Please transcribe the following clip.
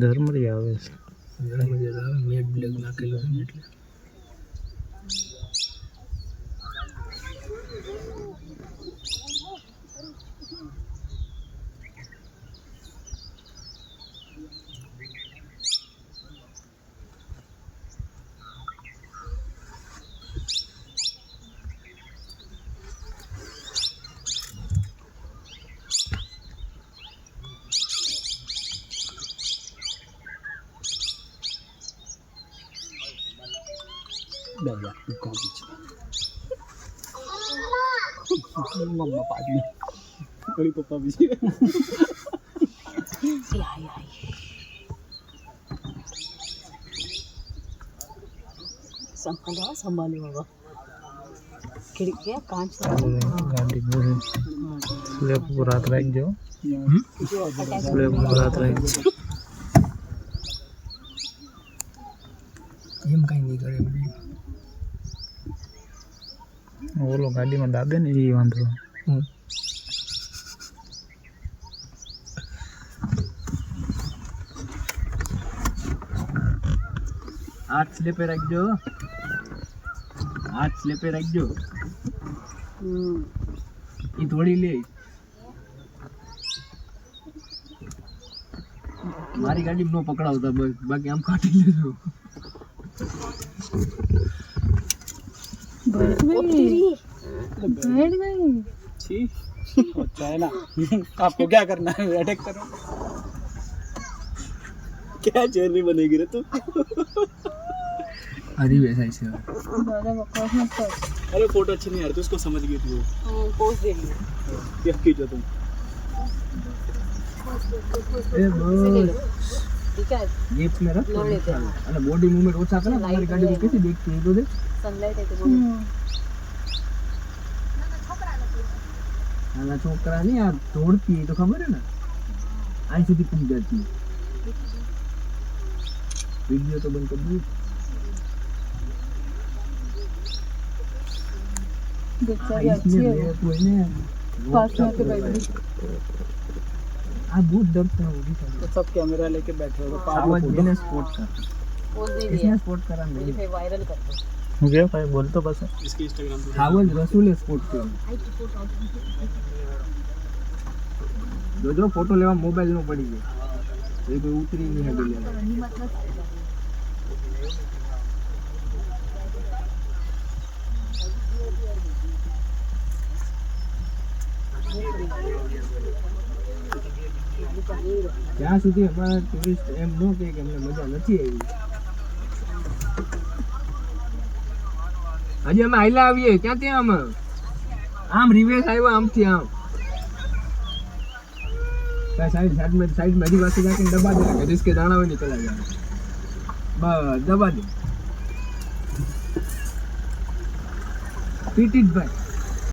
ધર્મરી આવે છે. ઘણા મજા આવે મેટ બ્લેક નાખેલો છે ને એટલે Bella, il codice. Mamma padme. Kali papa biji. संभाला संभाली बाबा खिड़कियाँ कांच गाड़ी में स्लेब पूरा रख जो स्लेब पूरा रख એમ કઈ નહીં કરે ઓલો ગાડીમાં દાબે ને એ વાંધો હાથ સ્લેપે રાખજો હાથ સ્લેપે રાખજો એ થોડી લે મારી ગાડી નો પકડાવતા બસ બાકી આમ કાઢી લેજો बैठ गई छी होता है ना आपको क्या करना है अटैक करो क्या जर्नी बनेगी रे तू अरे वैसा ही से दादा बकवास मत कर अरे फोटो अच्छी नहीं आ रही तो उसको समझ गई थी वो पोस्ट दे ली क्या कीजिए तुम ए बस ठीक है जेब में रख लोड लेते हैं અને બોડી મૂવમેન્ટ ઓછા કરે તમારી ગાડી કેટલી દેખતી હોય તો દે सनलाइट है तो बोलो નાના છોકરા ને આ દોડતી તો ખબર હે ને આઈ સુધી પહોંચ જાતી वीडियो तो बंद कर दी बेचारी अच्छी है कोई ने पास में आके बैठ गई आ बहुत डरता है वो भी तो सब कैमरा लेके बैठे हो तो आवाज देने स्पॉट कर पोस्ट दे इसने दिया स्पॉट करा नहीं फिर वायरल कर दो हो गया भाई बोल तो बस इसके इंस्टाग्राम पे आवाज रसूल स्पॉट कर जो फोटो लेवा मोबाइल में पड़ी गई ये कोई उतरी नहीं है दुनिया જ્યાં સુધી અમારા ટુરિસ્ટ એમ ન કહે કે અમને મજા નથી આવી હજી અમે આયલા આવીએ ક્યાંથી આમ રિવેશ આવ્યો આમથી આમ साइड में आदिवासी जाके दबा देगा जिसके दाना में निकला जाए बस दबा दे पीट इट भाई